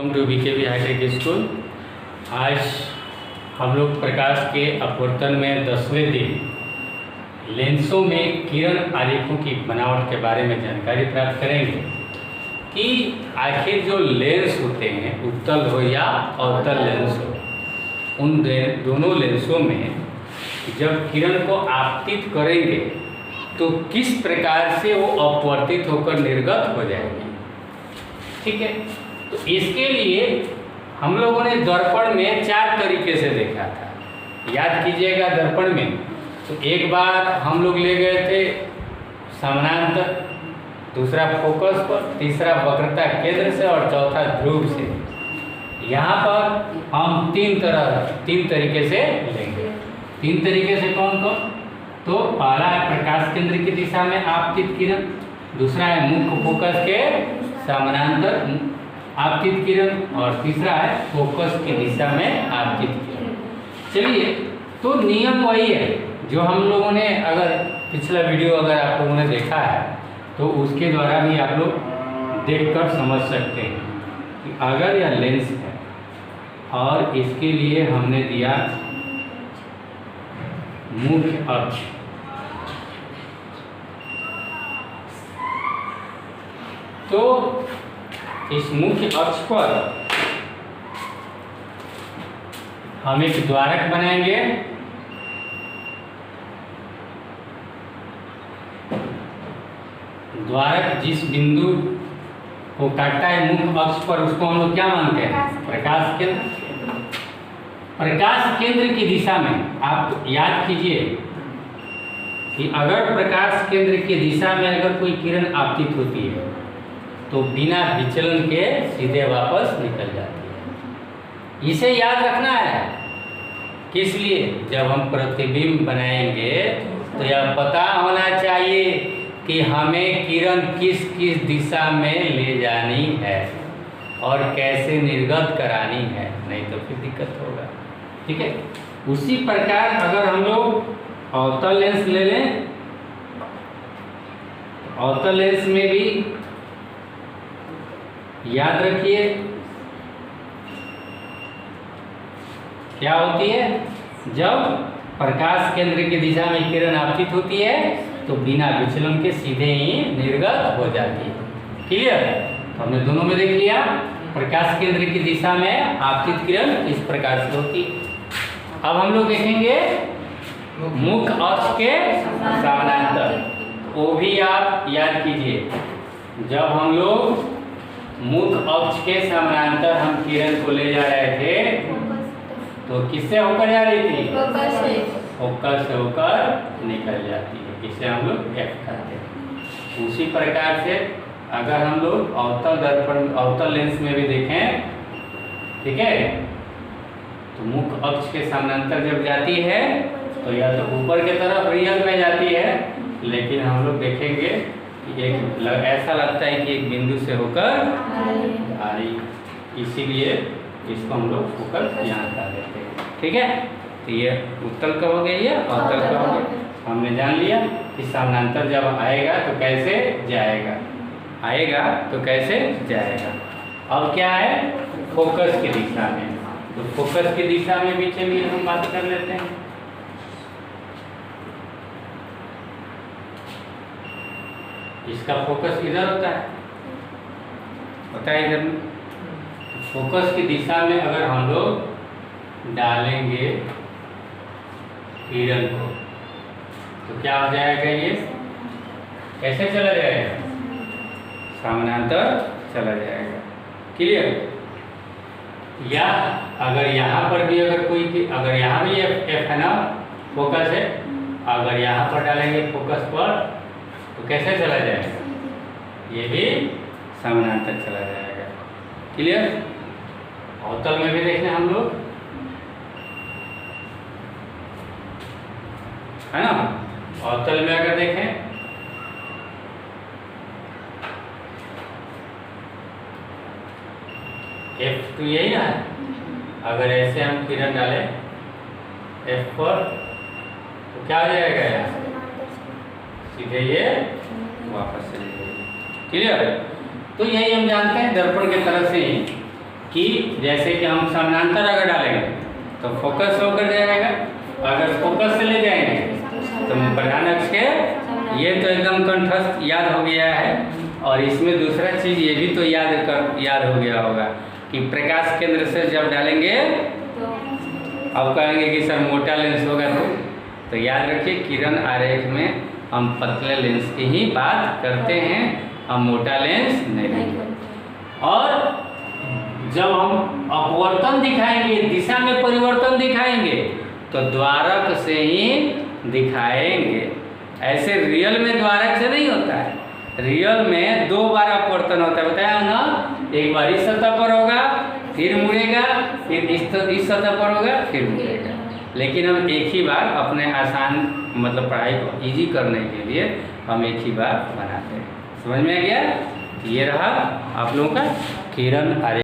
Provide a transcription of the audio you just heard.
Welcome to BKB hitech school. आज हम लोग प्रकाश के अपवर्तन में 10वें दिन लेंसों में किरण आलेखों की बनावट के बारे में जानकारी प्राप्त करेंगे कि आखिर जो लेंस होते हैं, उत्तल हो या अवतल लेंस हो, उन दोनों लेंसों में जब किरण को आपतित करेंगे तो किस प्रकार से वो अपवर्तित होकर निर्गत हो जाएंगे। ठीक है, तो इसके लिए हम लोगों ने दर्पण में 4 तरीके से देखा था। याद कीजिएगा, दर्पण में तो एक बार हम लोग ले गए थे समानांतर, दूसरा फोकस पर, तीसरा वक्रता केंद्र से और चौथा ध्रुव से। यहाँ पर हम 3 तरीके से लेंगे। 3 तरीके से कौन कौन? तो पहला है प्रकाश केंद्र की दिशा में आपतित किरण, दूसरा है मुख्य फोकस के समानांतर आपतित किरण और तीसरा है फोकस की दिशा में आपतित किरण। चलिए, तो नियम वही है जो हम लोगों ने, अगर पिछला वीडियो अगर आप लोगों ने देखा है तो उसके द्वारा भी आप लोग देखकर समझ सकते हैं कि अगर यह लेंस है और इसके लिए हमने दिया मुख्य अक्ष, तो इस मुख्य अक्ष पर हम एक द्वारक बनाएंगे। द्वारक जिस बिंदु को काटता है मुख्य अक्ष पर, उसको हम लोग क्या मानते हैं? प्रकाश केंद्र। प्रकाश केंद्र की दिशा में आप याद कीजिए कि अगर प्रकाश केंद्र की दिशा में अगर कोई किरण आपतित होती है तो बिना विचलन के सीधे वापस निकल जाती है। इसे याद रखना है। किस लिए? जब हम प्रतिबिंब बनाएंगे तो यह पता होना चाहिए कि हमें किरण किस किस दिशा में ले जानी है और कैसे निर्गत करानी है, नहीं तो फिर दिक्कत होगा। ठीक है, उसी प्रकार अगर हम लोग अवतल लेंस ले लें, अवतल लेंस में भी याद रखिए क्या होती है? जब प्रकाश केंद्र की दिशा में किरण आपतित होती है तो बिना विचलन के सीधे ही निर्गत हो जाती है। क्लियर? तो हमने दोनों में देख लिया। प्रकाश केंद्र की दिशा में आपतित किरण इस प्रकार से होती है। अब हम लोग देखेंगे मुख्य अक्ष के समानांतर, वो भी आप याद कीजिए। जब हम लोग मुख्य अक्ष के समानांतर हम किरण को ले जा रहे थे तो किससे होकर जा रही थी? फोकस से होकर निकल जाती है। इसे हम लोग एफ कहते हैं। उसी प्रकार से अगर हम लोग अवतल दर्पण, अवतल लेंस में भी देखें, ठीक है, तो मुख्य अक्ष के समानांतर जब जाती है तो या तो ऊपर की तरफ रियल में जाती है, लेकिन हम लोग देखेंगे एक ऐसा लगता है कि एक बिंदु से होकर आ रही, इसीलिए इसको हम लोग फोकस यहाँ कर देते हैं। ठीक है, तो ये उत्तल का हो गया, ये अवतल का हो गया। हमने जान लिया कि समानांतर जब आएगा तो कैसे जाएगा, आएगा तो कैसे जाएगा। अब क्या है? फोकस की दिशा में। तो फोकस की दिशा में बीच में हम बात कर लेते हैं। इसका फोकस इधर होता है इधर। फोकस की दिशा में अगर हम लोग डालेंगे किरण को तो क्या हो जाएगा? ये कैसे चला जाएगा? समानांतर चला जाएगा। क्लियर? या अगर यहाँ पर भी अगर कोई, अगर यहाँ भी एफ है ना, फोकस है, अगर यहाँ पर डालेंगे फोकस पर तो कैसे चला जाएगा? ये भी समानांतर चला जाएगा। क्लियर? अवतल में भी देखें हम लोग, है ना, अवतल में अगर देखें एफ तो यही ना है। अगर ऐसे हम किरण डालें एफ पर तो क्या हो जाएगा? यहाँ सीधे ये वापस चली जाएगी। क्लियर? तो यही हम जानते हैं दर्पण के तरफ से ही कि जैसे कि हम समानांतर अगर डालेंगे तो फोकस होकर जाएगा, अगर फोकस से ले जाएंगे तो प्रधान अक्ष के, ये तो एकदम कंठस्थ याद हो गया है। और इसमें दूसरा चीज़ ये भी तो याद हो गया होगा कि प्रकाश केंद्र से जब डालेंगे, अब कहेंगे कि सर मोटा लेंस होगा तो याद रखिए किरण आरेख में हम पतले लेंस की ही बात करते हैं, हम मोटा लेंस नहीं। और जब हम अपवर्तन दिखाएंगे, दिशा में परिवर्तन दिखाएंगे तो द्वारक से ही दिखाएंगे। ऐसे रियल में द्वारक से नहीं होता है, रियल में 2 बार अपवर्तन होता है, बताया ना। एक बार इस सतह पर होगा, फिर मुड़ेगा, फिर इस सतह पर होगा, फिर मुड़ेगा। लेकिन हम एक ही बार अपने आसान मतलब पढ़ाई को इजी करने के लिए हम एक ही बार बनाते हैं। समझ में आ गया? ये रहा आप लोगों का किरण आरेख।